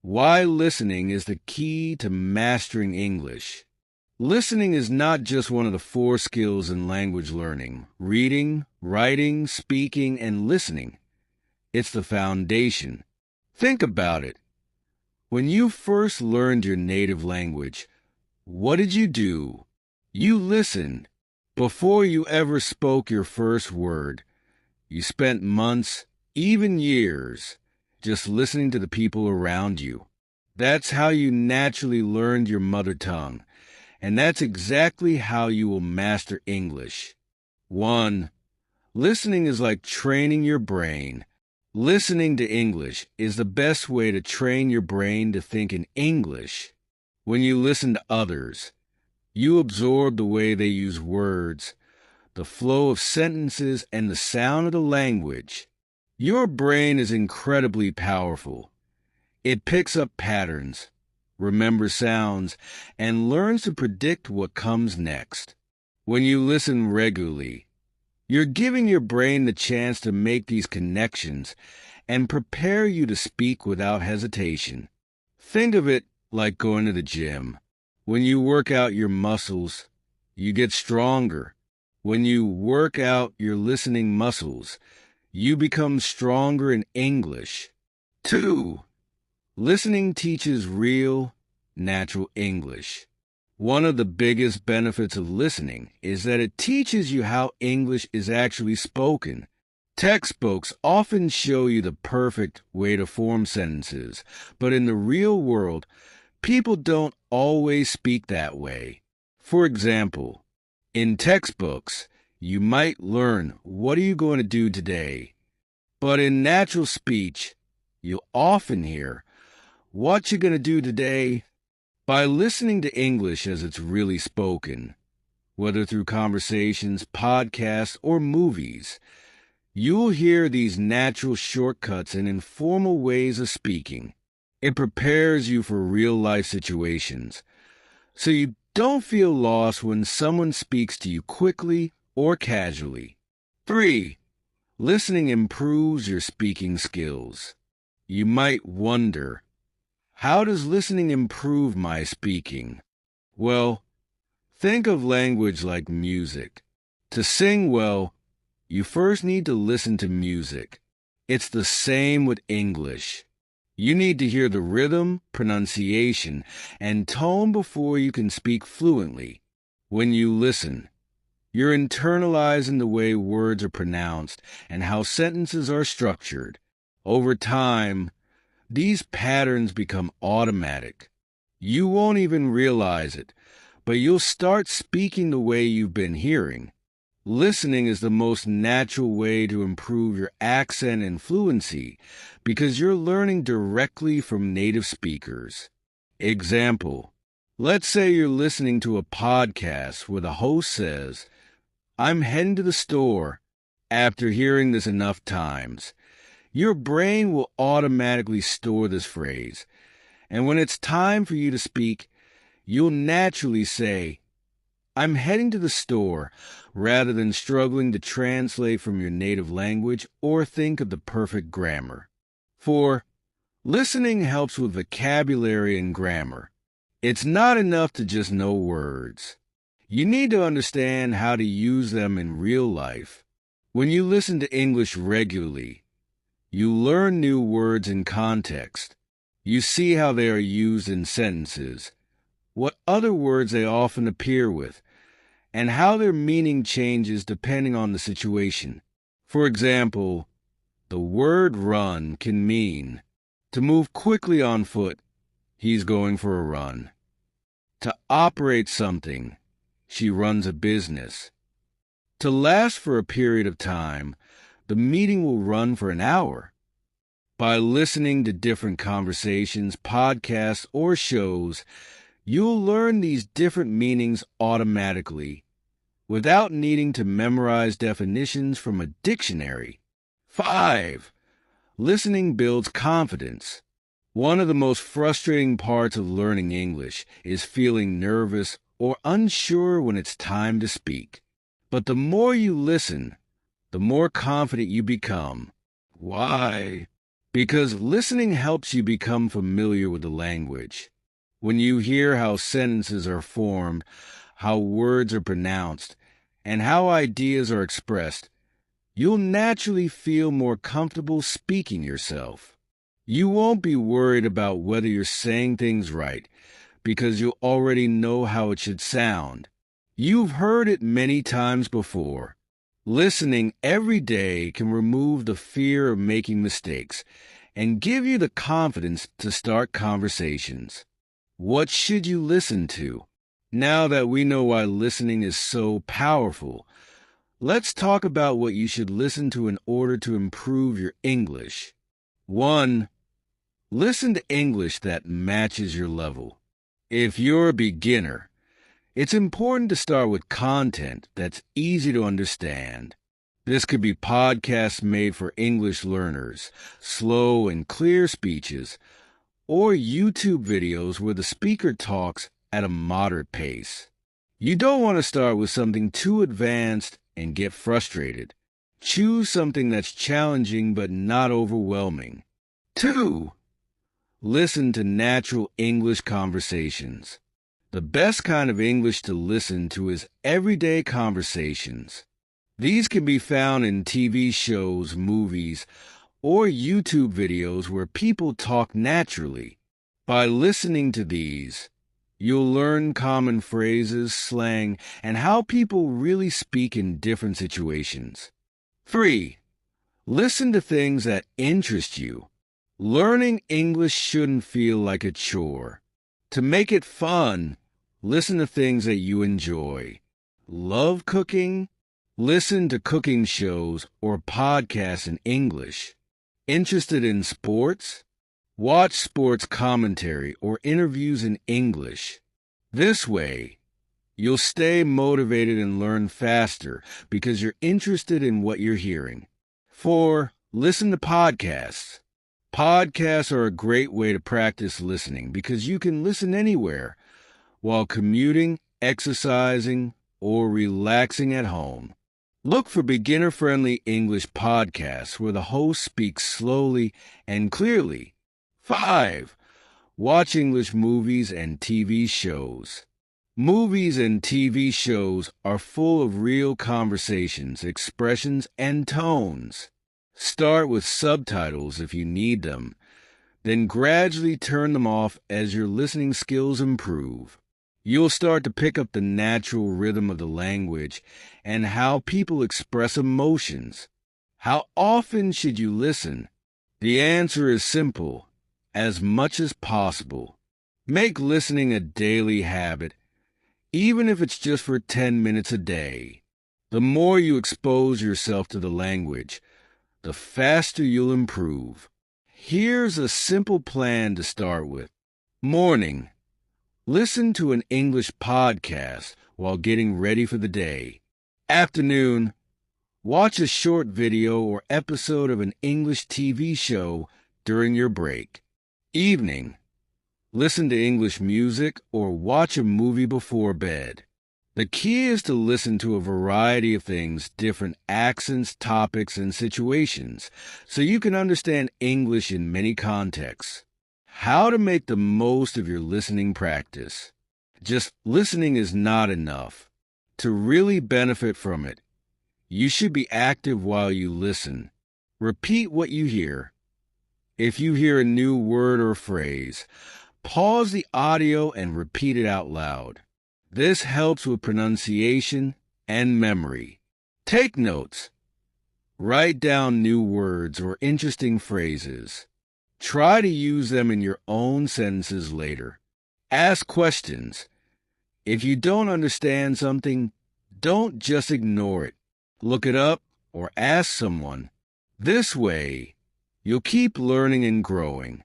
Why listening is the key to mastering English. Listening is not just one of the 4 skills in language learning: reading, writing, speaking, and listening. It's the foundation. Think about it. When you first learned your native language, what did you do? You listened. Before you ever spoke your first word, you spent months, even years, just listening to the people around you. That's how you naturally learned your mother tongue, and that's exactly how you will master English. 1. Listening is like training your brain. Listening to English is the best way to train your brain to think in English. When you listen to others, you absorb the way they use words, the flow of sentences, and the sound of the language. Your brain is incredibly powerful. It picks up patterns, remembers sounds, and learns to predict what comes next. When you listen regularly, you're giving your brain the chance to make these connections and prepare you to speak without hesitation. Think of it like going to the gym. When you work out your muscles, you get stronger. When you work out your listening muscles, you become stronger in English. 2. Listening teaches real, natural English. One of the biggest benefits of listening is that it teaches you how English is actually spoken. Textbooks often show you the perfect way to form sentences, but in the real world, people don't always speak that way. For example, in textbooks, you might learn, "What are you going to do today?" But in natural speech, you'll often hear, "What you going to do today?" By listening to English as it's really spoken, whether through conversations, podcasts, or movies, you'll hear these natural shortcuts and informal ways of speaking. It prepares you for real-life situations, so you don't feel lost when someone speaks to you quickly or casually. 3. Listening improves your speaking skills. You might wonder, how does listening improve my speaking? Well, think of language like music. To sing well, you first need to listen to music. It's the same with English. You need to hear the rhythm, pronunciation, and tone before you can speak fluently. When you listen, you're internalizing the way words are pronounced and how sentences are structured. Over time, these patterns become automatic. You won't even realize it, but you'll start speaking the way you've been hearing. Listening is the most natural way to improve your accent and fluency because you're learning directly from native speakers. Example, let's say you're listening to a podcast where the host says, "I'm heading to the store." After hearing this enough times, your brain will automatically store this phrase, and when it's time for you to speak, you'll naturally say, "I'm heading to the store," rather than struggling to translate from your native language or think of the perfect grammar. 4. Listening helps with vocabulary and grammar. It's not enough to just know words. You need to understand how to use them in real life. When you listen to English regularly, you learn new words in context. You see how they are used in sentences, what other words they often appear with, and how their meaning changes depending on the situation. For example, the word run can mean to move quickly on foot, he's going for a run. To operate something, she runs a business. To last for a period of time, the meeting will run for an hour. By listening to different conversations, podcasts, or shows, you'll learn these different meanings automatically without needing to memorize definitions from a dictionary. 5. Listening builds confidence. One of the most frustrating parts of learning English is feeling nervous or unsure when it's time to speak. But the more you listen, the more confident you become. Why? because listening helps you become familiar with the language. When you hear how sentences are formed, how words are pronounced, and how ideas are expressed, you'll naturally feel more comfortable speaking yourself. You won't be worried about whether you're saying things right, because you'll already know how it should sound. You've heard it many times before. Listening every day can remove the fear of making mistakes and give you the confidence to start conversations. What should you listen to? Now that we know why listening is so powerful, let's talk about what you should listen to in order to improve your English. 1. Listen to English that matches your level. If you're a beginner, it's important to start with content that's easy to understand. This could be podcasts made for English learners, slow and clear speeches, or YouTube videos where the speaker talks at a moderate pace. You don't want to start with something too advanced and get frustrated. Choose something that's challenging but not overwhelming. 2. Listen to natural English conversations. The best kind of English to listen to is everyday conversations. These can be found in TV shows, movies, or YouTube videos where people talk naturally. By listening to these, you'll learn common phrases, slang, and how people really speak in different situations. 3. Listen to things that interest you. Learning English shouldn't feel like a chore. To make it fun, listen to things that you enjoy. Love cooking? Listen to cooking shows or podcasts in English. Interested in sports? Watch sports commentary or interviews in English. This way, you'll stay motivated and learn faster because you're interested in what you're hearing. 4. Listen to podcasts. Podcasts are a great way to practice listening because you can listen anywhere, while commuting, exercising, or relaxing at home. Look for beginner-friendly English podcasts where the host speaks slowly and clearly. 5. Watch English movies and TV shows. Movies and TV shows are full of real conversations, expressions, and tones. Start with subtitles if you need them, then gradually turn them off as your listening skills improve. You'll start to pick up the natural rhythm of the language and how people express emotions. How often should you listen? The answer is simple: as much as possible. Make listening a daily habit, even if it's just for 10 minutes a day. The more you expose yourself to the language, the faster you'll improve. Here's a simple plan to start with. Morning. Listen to an English podcast while getting ready for the day. Afternoon. Watch a short video or episode of an English TV show during your break. Evening. Listen to English music or watch a movie before bed. The key is to listen to a variety of things, different accents, topics, and situations, so you can understand English in many contexts. How to make the most of your listening practice. Just listening is not enough. To really benefit from it, you should be active while you listen. Repeat what you hear. If you hear a new word or phrase, pause the audio and repeat it out loud. This helps with pronunciation and memory. Take notes. Write down new words or interesting phrases. Try to use them in your own sentences later. Ask questions. If you don't understand something, don't just ignore it. Look it up or ask someone. This way, you'll keep learning and growing.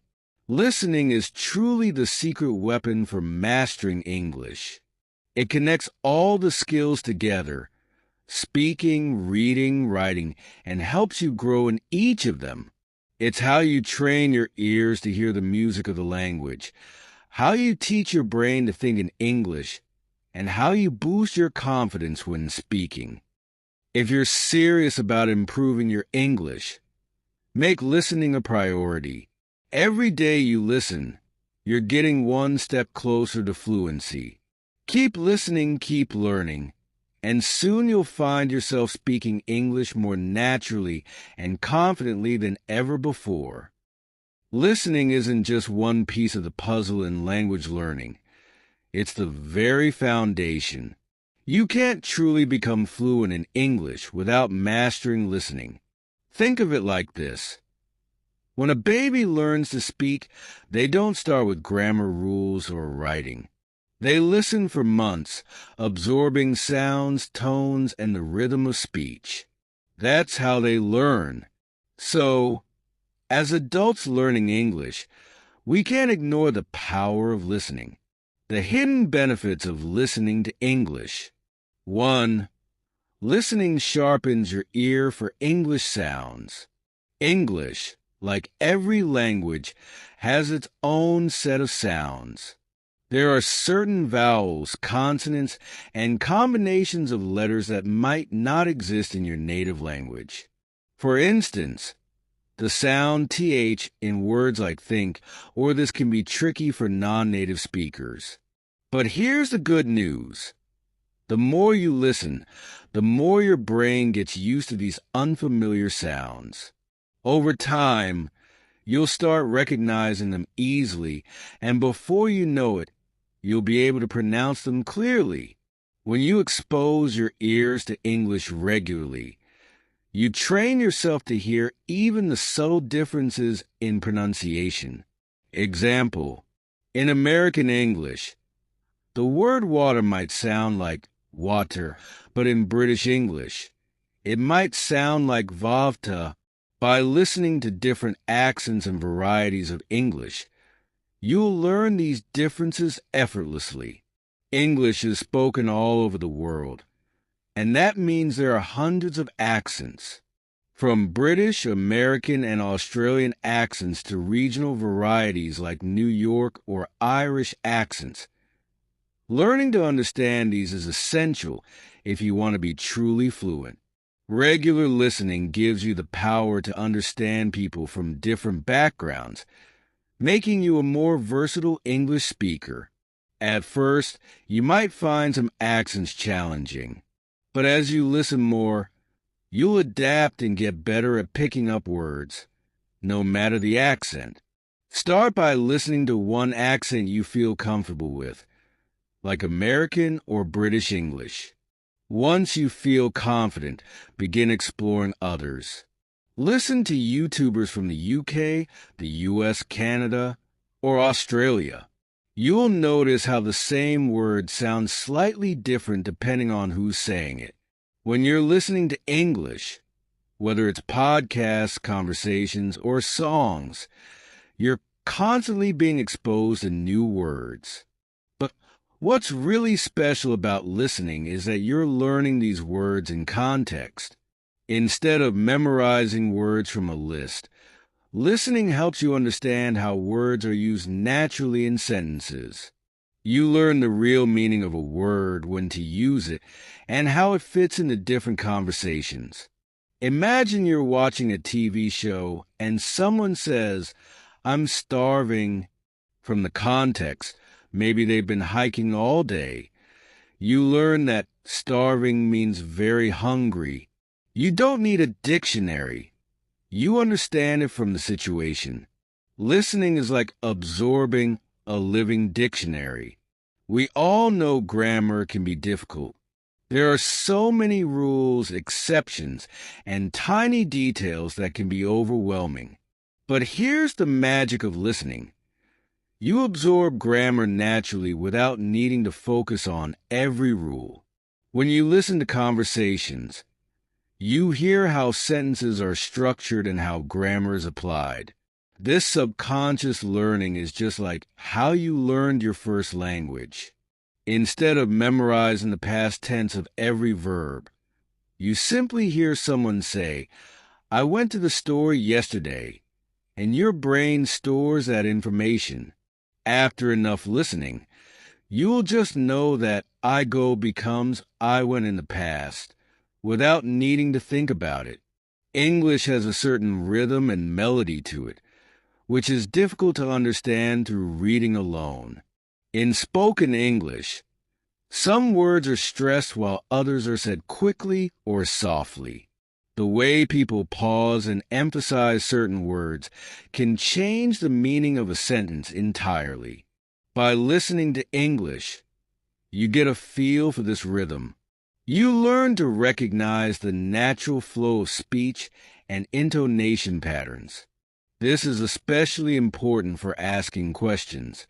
Listening is truly the secret weapon for mastering English. It connects all the skills together, speaking, reading, writing, and helps you grow in each of them. It's how you train your ears to hear the music of the language, how you teach your brain to think in English, and how you boost your confidence when speaking. If you're serious about improving your English, Make listening a priority. Every day you listen, you're getting one step closer to fluency. Keep listening, keep learning, and soon you'll find yourself speaking English more naturally and confidently than ever before. Listening isn't just one piece of the puzzle in language learning. It's the very foundation. You can't truly become fluent in English without mastering listening. Think of it like this. When a baby learns to speak, they don't start with grammar rules or writing. They listen for months, absorbing sounds, tones, and the rhythm of speech. That's how they learn. So, as adults learning English, we can't ignore the power of listening. The hidden benefits of listening to English. 1. Listening sharpens your ear for English sounds. English, like every language, has its own set of sounds. There are certain vowels, consonants, and combinations of letters that might not exist in your native language. For instance, the sound th in words like think, or this can be tricky for non-native speakers. But here's the good news. The more you listen, the more your brain gets used to these unfamiliar sounds. Over time, you'll start recognizing them easily, and before you know it, you'll be able to pronounce them clearly. When you expose your ears to English regularly, you train yourself to hear even the subtle differences in pronunciation. Example, in American English, the word water might sound like water, but in British English, it might sound like vavta. By listening to different accents and varieties of English, you'll learn these differences effortlessly. English is spoken all over the world, and that means there are hundreds of accents. From British, American, and Australian accents to regional varieties like New York or Irish accents. Learning to understand these is essential if you want to be truly fluent. Regular listening gives you the power to understand people from different backgrounds, making you a more versatile English speaker. At first, you might find some accents challenging, but as you listen more, you'll adapt and get better at picking up words, no matter the accent. Start by listening to one accent you feel comfortable with, like American or British English. Once you feel confident, begin exploring others. Listen to YouTubers from the UK, the US, Canada, or Australia. You'll notice how the same word sounds slightly different depending on who's saying it. When you're listening to English, whether it's podcasts, conversations, or songs, you're constantly being exposed to new words. But what's really special about listening is that you're learning these words in context. Instead of memorizing words from a list, listening helps you understand how words are used naturally in sentences. You learn the real meaning of a word, when to use it, and how it fits into different conversations. Imagine you're watching a TV show and someone says, "I'm starving." From the context, maybe they've been hiking all day. You learn that starving means very hungry. You don't need a dictionary. You understand it from the situation. Listening is like absorbing a living dictionary. We all know grammar can be difficult. There are so many rules, exceptions, and tiny details that can be overwhelming. But here's the magic of listening. You absorb grammar naturally without needing to focus on every rule. When you listen to conversations, you hear how sentences are structured and how grammar is applied. This subconscious learning is just like how you learned your first language. Instead of memorizing the past tense of every verb, you simply hear someone say, "I went to the store yesterday," and your brain stores that information. After enough listening, you'll just know that "I go" becomes "I went" in the past, without needing to think about it. English has a certain rhythm and melody to it, which is difficult to understand through reading alone. In spoken English, some words are stressed while others are said quickly or softly. The way people pause and emphasize certain words can change the meaning of a sentence entirely. By listening to English, you get a feel for this rhythm. You learn to recognize the natural flow of speech and intonation patterns. This is especially important for asking questions,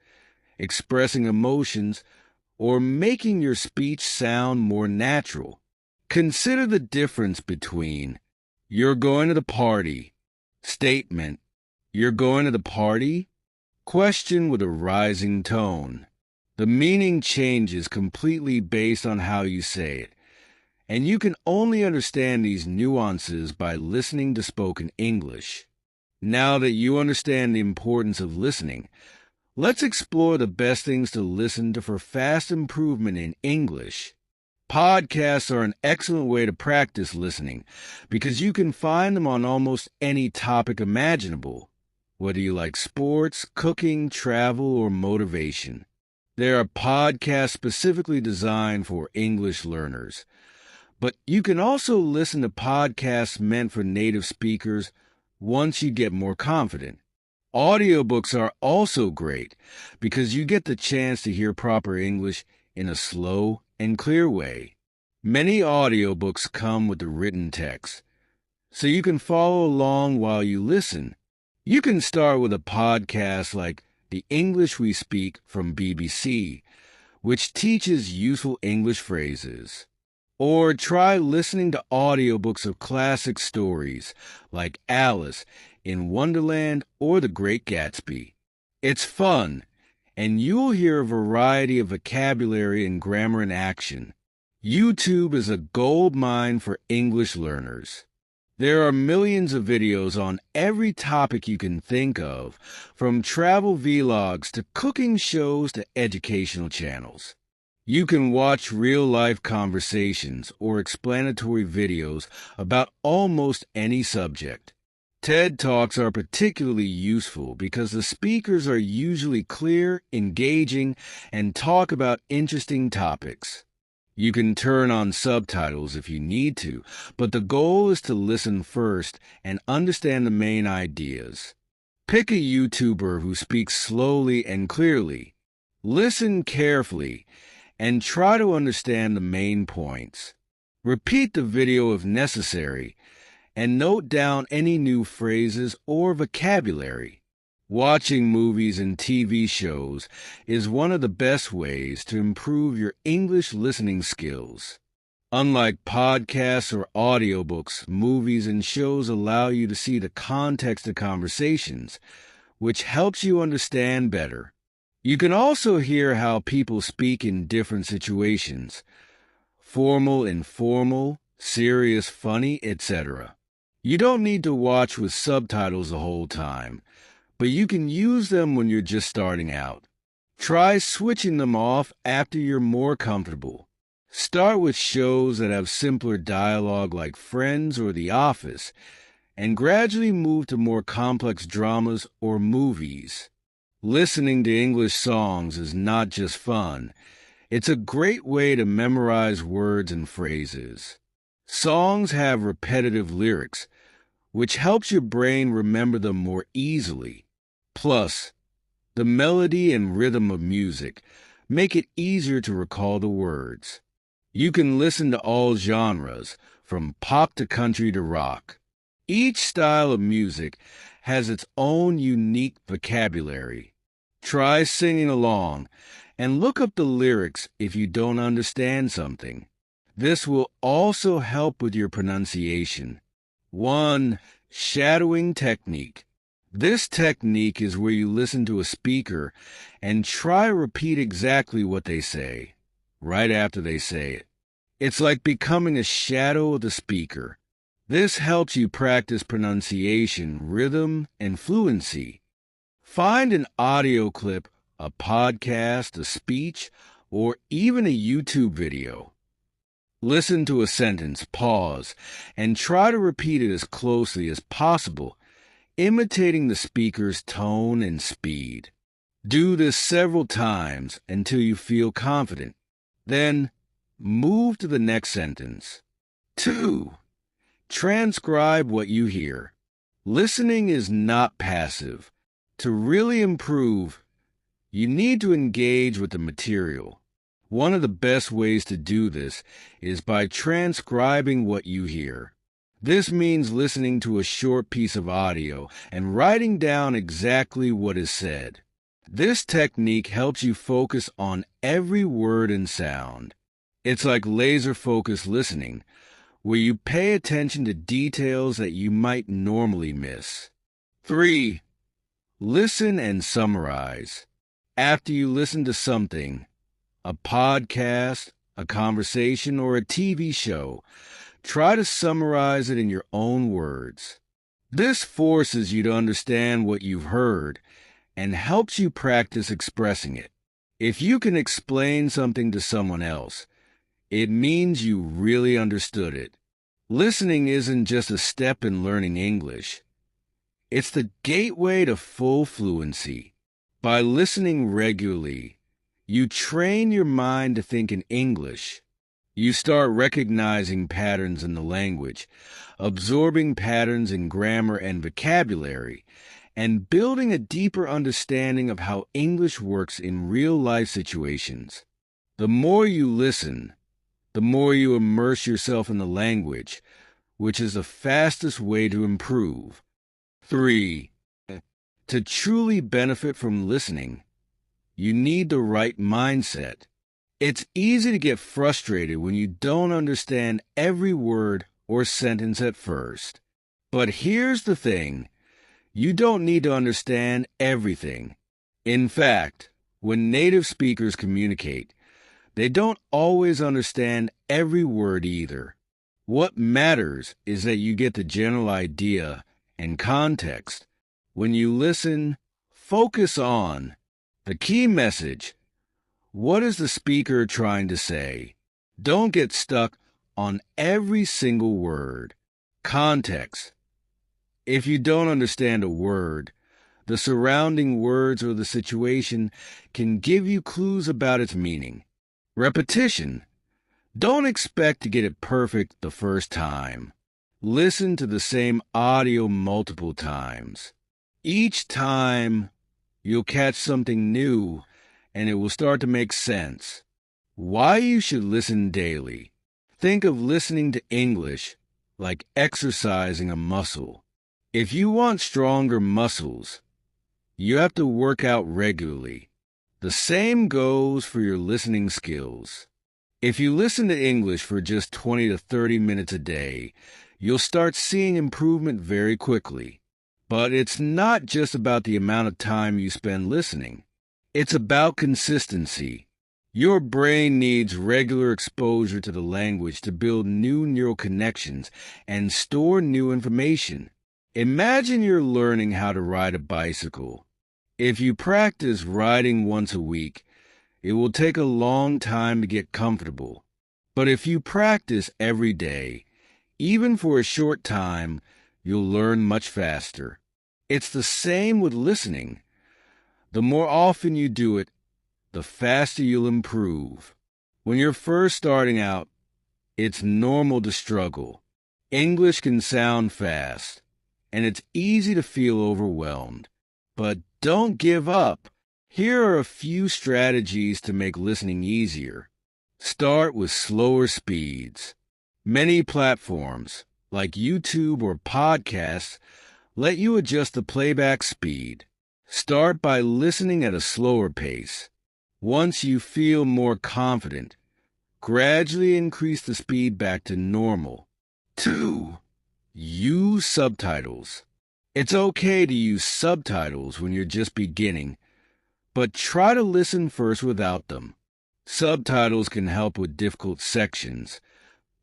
expressing emotions, or making your speech sound more natural. Consider the difference between "you're going to the party" statement, "you're going to the party?" question with a rising tone. The meaning changes completely based on how you say it, and you can only understand these nuances by listening to spoken English. Now that you understand the importance of listening, let's explore the best things to listen to for fast improvement in English. Podcasts are an excellent way to practice listening because you can find them on almost any topic imaginable, whether you like sports, cooking, travel, or motivation. There are podcasts specifically designed for English learners, but you can also listen to podcasts meant for native speakers once you get more confident. Audiobooks are also great because you get the chance to hear proper English in a slow and clear way. Many audiobooks come with the written text, so you can follow along while you listen. You can start with a podcast like The English We Speak from BBC, which teaches useful English phrases. Or try listening to audiobooks of classic stories like Alice in Wonderland or The Great Gatsby. It's fun, and you'll hear a variety of vocabulary and grammar in action. YouTube is a gold mine for English learners. There are millions of videos on every topic you can think of, from travel vlogs to cooking shows to educational channels. You can watch real-life conversations or explanatory videos about almost any subject. TED Talks are particularly useful because the speakers are usually clear, engaging, and talk about interesting topics. You can turn on subtitles if you need to, but the goal is to listen first and understand the main ideas. Pick a YouTuber who speaks slowly and clearly. Listen carefully and try to understand the main points. Repeat the video if necessary, and note down any new phrases or vocabulary. Watching movies and TV shows is one of the best ways to improve your English listening skills. Unlike podcasts or audiobooks, movies and shows allow you to see the context of conversations, which helps you understand better. You can also hear how people speak in different situations: formal, informal, serious, funny, etc. You don't need to watch with subtitles the whole time, but you can use them when you're just starting out. Try switching them off after you're more comfortable. Start with shows that have simpler dialogue like Friends or The Office, and gradually move to more complex dramas or movies. Listening to English songs is not just fun. It's a great way to memorize words and phrases. Songs have repetitive lyrics, which helps your brain remember them more easily. Plus, the melody and rhythm of music make it easier to recall the words. You can listen to all genres, from pop to country to rock. Each style of music has its own unique vocabulary. Try singing along and look up the lyrics if you don't understand something. This will also help with your pronunciation. 1. Shadowing technique. This technique is where you listen to a speaker and try to repeat exactly what they say, right after they say it. It's like becoming a shadow of the speaker. This helps you practice pronunciation, rhythm, and fluency. Find an audio clip, a podcast, a speech, or even a YouTube video. Listen to a sentence, pause, and try to repeat it as closely as possible, imitating the speaker's tone and speed. Do this several times until you feel confident. Then, move to the next sentence. 2. Transcribe what you hear. Listening is not passive. To really improve, you need to engage with the material. One of the best ways to do this is by transcribing what you hear. This means listening to a short piece of audio and writing down exactly what is said. This technique helps you focus on every word and sound. It's like laser-focused listening, where you pay attention to details that you might normally miss. 3. Listen and summarize. After you listen to something, a podcast, a conversation, or a TV show, try to summarize it in your own words. This forces you to understand what you've heard and helps you practice expressing it. If you can explain something to someone else, it means you really understood it. Listening isn't just a step in learning English. It's the gateway to full fluency. By listening regularly, you train your mind to think in English. You start recognizing patterns in the language, absorbing patterns in grammar and vocabulary, and building a deeper understanding of how English works in real-life situations. The more you listen, the more you immerse yourself in the language, which is the fastest way to improve. 3. To truly benefit from listening, you need the right mindset. It's easy to get frustrated when you don't understand every word or sentence at first. But here's the thing. You don't need to understand everything. In fact, when native speakers communicate, they don't always understand every word either. What matters is that you get the general idea and context. When you listen, focus on the key message. What is the speaker trying to say? Don't get stuck on every single word. Context. If you don't understand a word, the surrounding words or the situation can give you clues about its meaning. Repetition. Don't expect to get it perfect the first time. Listen to the same audio multiple times. Each time, you'll catch something new, and it will start to make sense. Why you should listen daily. Think of listening to English like exercising a muscle. If you want stronger muscles, you have to work out regularly. The same goes for your listening skills. If you listen to English for just 20 to 30 minutes a day, you'll start seeing improvement very quickly. But it's not just about the amount of time you spend listening. It's about consistency. Your brain needs regular exposure to the language to build new neural connections and store new information. Imagine you're learning how to ride a bicycle. If you practice riding once a week, it will take a long time to get comfortable. But if you practice every day, even for a short time, you'll learn much faster. It's the same with listening. The more often you do it, the faster you'll improve. When you're first starting out, it's normal to struggle. English can sound fast, and it's easy to feel overwhelmed. But don't give up. Here are a few strategies to make listening easier. Start with slower speeds. Many platforms, like YouTube or podcasts, let you adjust the playback speed. Start by listening at a slower pace. Once you feel more confident, gradually increase the speed back to normal. 2. Use subtitles. It's okay to use subtitles when you're just beginning, but try to listen first without them. Subtitles can help with difficult sections,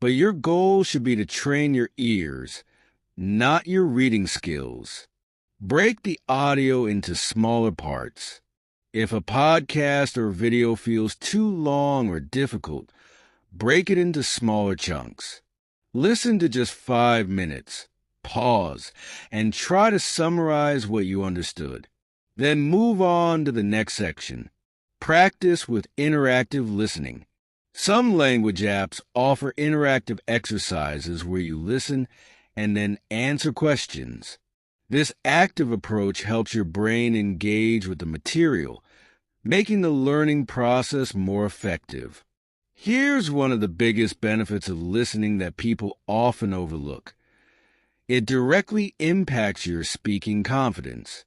but your goal should be to train your ears, not your reading skills. Break the audio into smaller parts. If a podcast or video feels too long or difficult, Break it into smaller chunks. Listen to just 5 minutes. Pause and try to summarize what you understood. Then move on to the next section. Practice with interactive listening. Some language apps offer interactive exercises where you listen and then answer questions. This active approach helps your brain engage with the material, making the learning process more effective. Here's one of the biggest benefits of listening that people often overlook. It directly impacts your speaking confidence.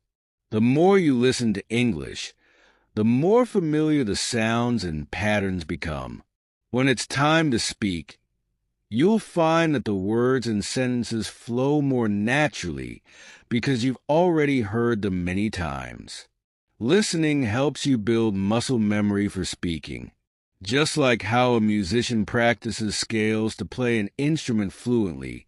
The more you listen to English, the more familiar the sounds and patterns become. When it's time to speak, you'll find that the words and sentences flow more naturally because you've already heard them many times. Listening helps you build muscle memory for speaking. Just like how a musician practices scales to play an instrument fluently,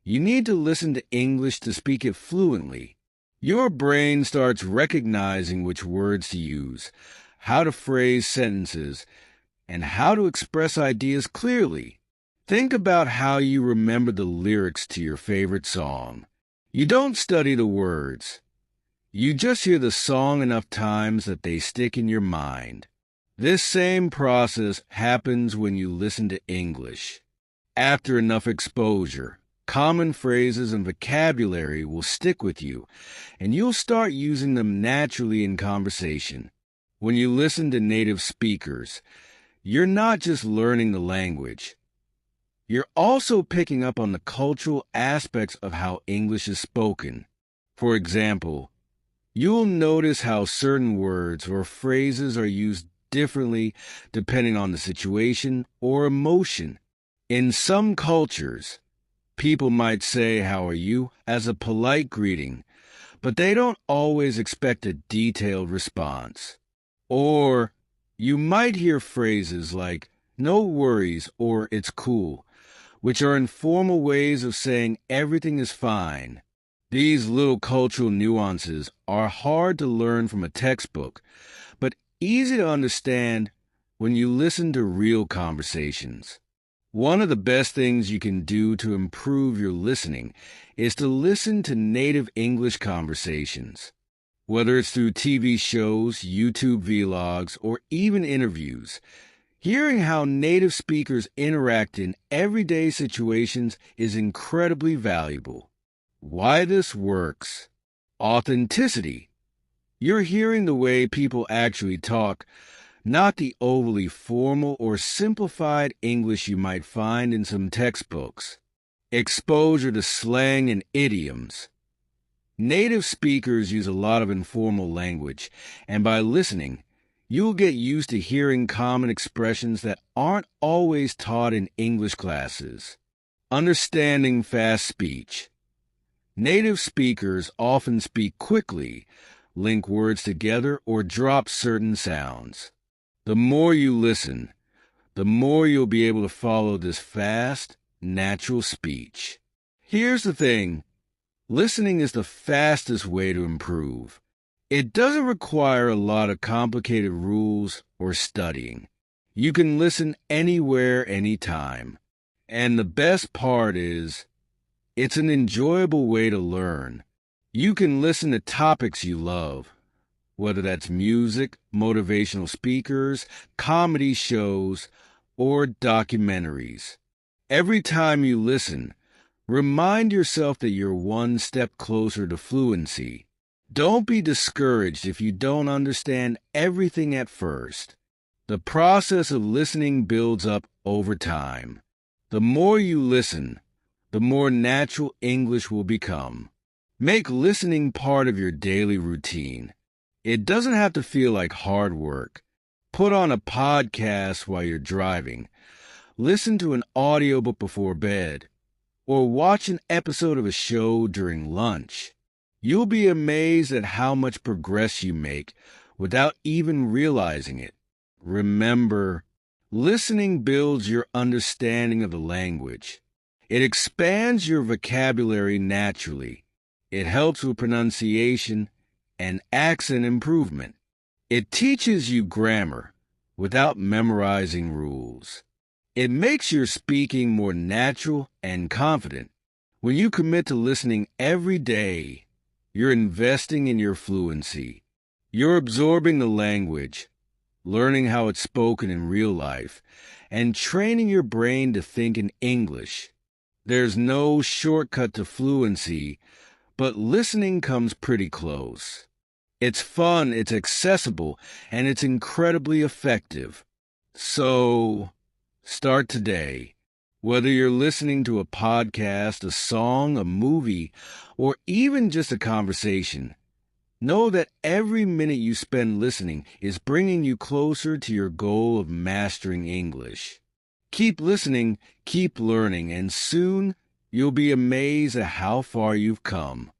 you need to listen to English to speak it fluently. Your brain starts recognizing which words to use, how to phrase sentences, and how to express ideas clearly. Think about how you remember the lyrics to your favorite song. You don't study the words. You just hear the song enough times that they stick in your mind. This same process happens when you listen to English. After enough exposure, common phrases and vocabulary will stick with you, and you'll start using them naturally in conversation. When you listen to native speakers, you're not just learning the language. You're also picking up on the cultural aspects of how English is spoken. For example, you'll notice how certain words or phrases are used differently depending on the situation or emotion. In some cultures, people might say, "How are you?" as a polite greeting, but they don't always expect a detailed response. Or you might hear phrases like, "No worries," or "It's cool," which are informal ways of saying everything is fine. These little cultural nuances are hard to learn from a textbook, but easy to understand when you listen to real conversations. One of the best things you can do to improve your listening is to listen to native English conversations. Whether it's through TV shows, YouTube vlogs, or even interviews, hearing how native speakers interact in everyday situations is incredibly valuable. Why this works? Authenticity. You're hearing the way people actually talk, not the overly formal or simplified English you might find in some textbooks. Exposure to slang and idioms. Native speakers use a lot of informal language, and by listening, you'll get used to hearing common expressions that aren't always taught in English classes. Understanding fast speech. Native speakers often speak quickly, link words together, or drop certain sounds. The more you listen, the more you'll be able to follow this fast, natural speech. Here's the thing. Listening is the fastest way to improve. It doesn't require a lot of complicated rules or studying. You can listen anywhere, anytime. And the best part is, it's an enjoyable way to learn. You can listen to topics you love, whether that's music, motivational speakers, comedy shows, or documentaries. Every time you listen, remind yourself that you're one step closer to fluency. Don't be discouraged if you don't understand everything at first. The process of listening builds up over time. The more you listen, the more natural English will become. Make listening part of your daily routine. It doesn't have to feel like hard work. Put on a podcast while you're driving. Listen to an audiobook before bed, or watch an episode of a show during lunch. You'll be amazed at how much progress you make without even realizing it. Remember, listening builds your understanding of the language. It expands your vocabulary naturally. It helps with pronunciation and accent improvement. It teaches you grammar without memorizing rules. It makes your speaking more natural and confident. When you commit to listening every day, you're investing in your fluency. You're absorbing the language, learning how it's spoken in real life, and training your brain to think in English. There's no shortcut to fluency, but listening comes pretty close. It's fun, it's accessible, and it's incredibly effective. So, start today. Whether you're listening to a podcast, a song, a movie, or even just a conversation, know that every minute you spend listening is bringing you closer to your goal of mastering English. Keep listening, keep learning, and soon you'll be amazed at how far you've come.